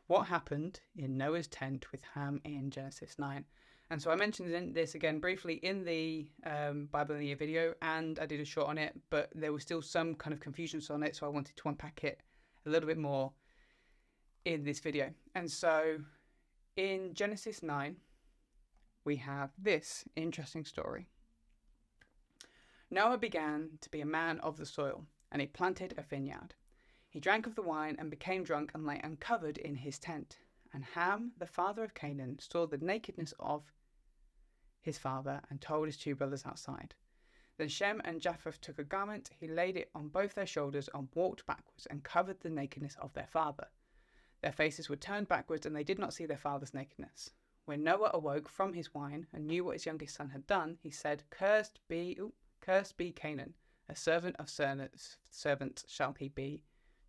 what happened in Noah's tent with Ham in Genesis 9. And so I mentioned this again briefly in the Bible in the Year video, and I did a short on it, but there was still some kind of confusion on it, so I wanted to unpack it a little bit more in this video. And so in Genesis 9, we have this interesting story. Noah began to be a man of the soil, and he planted a vineyard. He drank of the wine and became drunk and lay uncovered in his tent. And Ham, the father of Canaan, saw the nakedness of his father and told his two brothers outside. Then Shem and Japheth took a garment, he laid it on both their shoulders and walked backwards and covered the nakedness of their father. Their faces were turned backwards and they did not see their father's nakedness. When Noah awoke from his wine and knew what his youngest son had done, he said, Cursed be Canaan, a servant of servants shall he be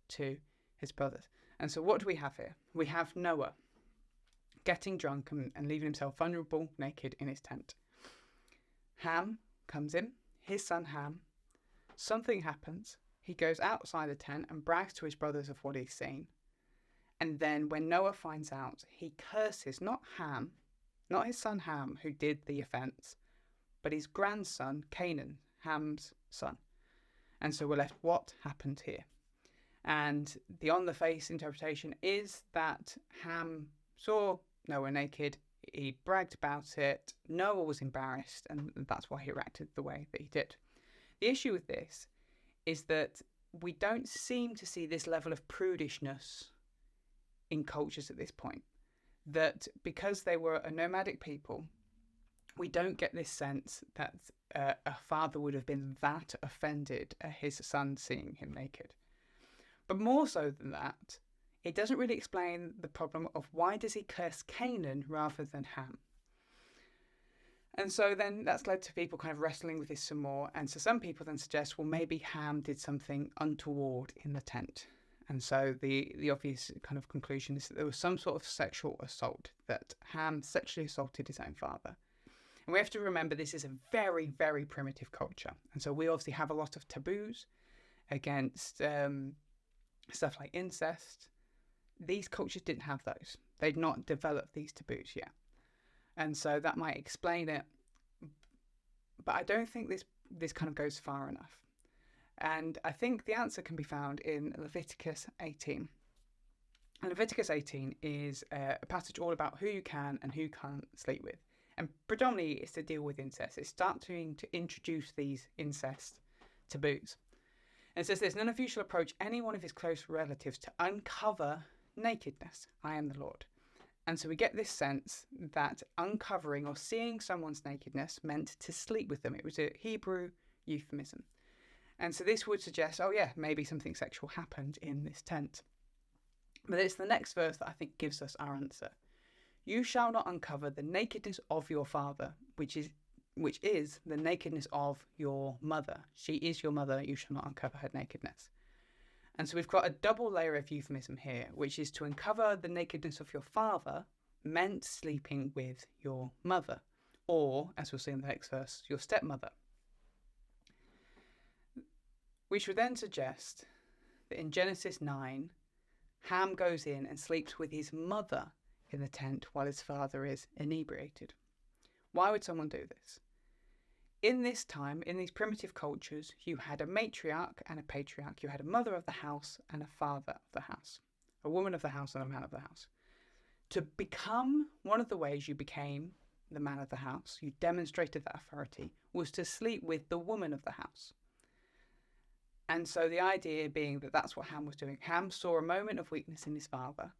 to his brothers. And so what do we have here? We have Noah getting drunk and leaving himself vulnerable, naked in his tent. Ham comes in, his son Ham. Something happens. He goes outside the tent and brags to his brothers of what he's seen. And then when Noah finds out, he curses not Ham, not his son Ham, who did the offence, but his grandson, Canaan, Ham's son. And so we're left, what happened here? And the on-the-face interpretation is that Ham saw Noah naked, he bragged about it, Noah was embarrassed, and that's why he reacted the way that he did. The issue with this is that we don't seem to see this level of prudishness in cultures at this point. That because they were a nomadic people, we don't get this sense that a father would have been that offended at his son seeing him naked. But more so than that, it doesn't really explain the problem of why does he curse Canaan rather than Ham. And so then that's led to people kind of wrestling with this some more. And so some people then suggest, well, maybe Ham did something untoward in the tent. And so the obvious kind of conclusion is that there was some sort of sexual assault, that Ham sexually assaulted his own father. And we have to remember this is a very, very primitive culture. And so we obviously have a lot of taboos against stuff like incest. These cultures didn't have those. They'd not developed these taboos yet. And so that might explain it. But I don't think this kind of goes far enough. And I think the answer can be found in Leviticus 18. And Leviticus 18 is a passage all about who you can and who you can't sleep with. And predominantly it's to deal with incest. It's starting to introduce these incest taboos. And it says this, none of you shall approach any one of his close relatives to uncover nakedness. I am the Lord. And so we get this sense that uncovering or seeing someone's nakedness meant to sleep with them. It was a Hebrew euphemism. And so this would suggest, oh yeah, maybe something sexual happened in this tent. But it's the next verse that I think gives us our answer. You shall not uncover the nakedness of your father, which is the nakedness of your mother. She is your mother, you shall not uncover her nakedness. And so we've got a double layer of euphemism here, which is to uncover the nakedness of your father meant sleeping with your mother, or, as we'll see in the next verse, your stepmother. Which would then suggest that in Genesis 9, Ham goes in and sleeps with his mother in the tent while his father is inebriated. Why would someone do this? In this time, in these primitive cultures, you had a matriarch and a patriarch. You had a mother of the house and a father of the house. A woman of the house and a man of the house. To become one of the ways you became the man of the house, you demonstrated that authority, was to sleep with the woman of the house. And so the idea being that that's what Ham was doing. Ham saw a moment of weakness in his father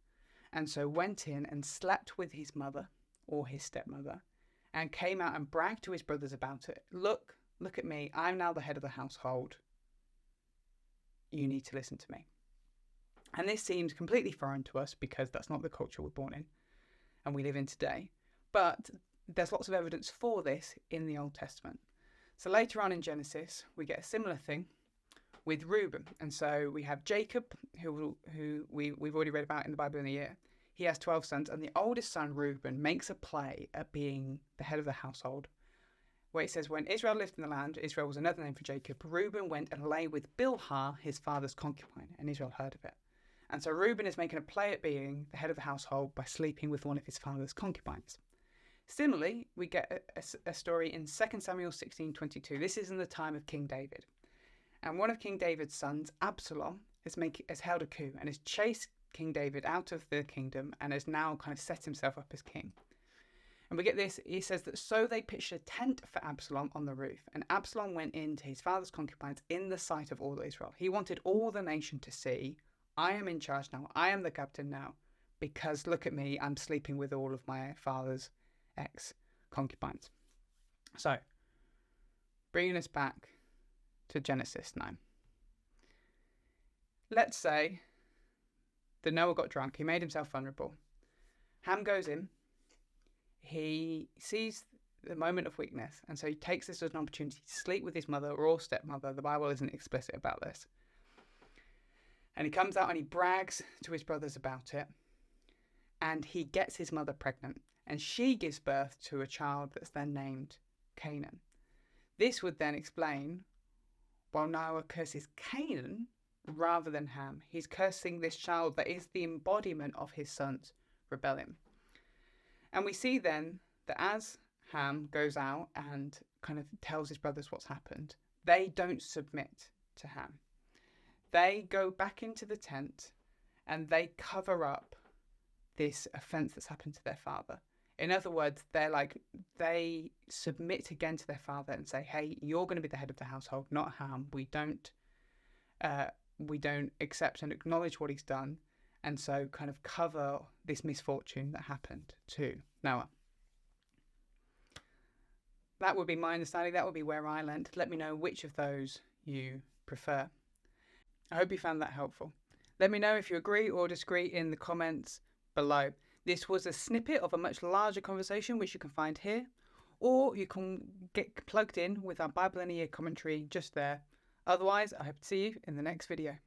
and so went in and slept with his mother or his stepmother and came out and bragged to his brothers about it. Look at me. I'm now the head of the household. You need to listen to me. And this seems completely foreign to us because that's not the culture we're born in and we live in today. But there's lots of evidence for this in the Old Testament. So later on in Genesis, we get a similar thing with Reuben. And so we have Jacob, who we've already read about in the Bible in the Year. He has 12 sons, and the oldest son, Reuben, makes a play at being the head of the household, where it says, when Israel lived in the land, Israel was another name for Jacob, Reuben went and lay with Bilhah, his father's concubine, and Israel heard of it. And so Reuben is making a play at being the head of the household by sleeping with one of his father's concubines. Similarly, we get a story in 2 Samuel 16:22. This is in the time of King David. And one of King David's sons, Absalom, has held a coup and has chased King David out of the kingdom and has now kind of set himself up as king. And we get this, he says that so they pitched a tent for Absalom on the roof, and Absalom went in to his father's concubines in the sight of all Israel. He wanted all the nation to see, I am in charge now, I am the captain now, because look at me, I'm sleeping with all of my father's ex-concubines. So, bringing us back to Genesis 9. Let's say that Noah got drunk, he made himself vulnerable. Ham goes in, he sees the moment of weakness, and so he takes this as an opportunity to sleep with his mother or stepmother. The Bible isn't explicit about this. And he comes out and he brags to his brothers about it, and he gets his mother pregnant, and she gives birth to a child that's then named Canaan. This would then explain why Noah curses Canaan rather than Ham. He's cursing this child that is the embodiment of his son's rebellion. And we see then that as Ham goes out and kind of tells his brothers what's happened, they don't submit to Ham. They go back into the tent and they cover up this offense that's happened to their father. In other words, they submit again to their father and say, hey, you're going to be the head of the household, not Ham. We don't accept and acknowledge what he's done. And so kind of cover this misfortune that happened to Noah. That would be my understanding. That would be where I landed. Let me know which of those you prefer. I hope you found that helpful. Let me know if you agree or disagree in the comments below. This was a snippet of a much larger conversation, which you can find here, or you can get plugged in with our Bible in a Year commentary just there. Otherwise, I hope to see you in the next video.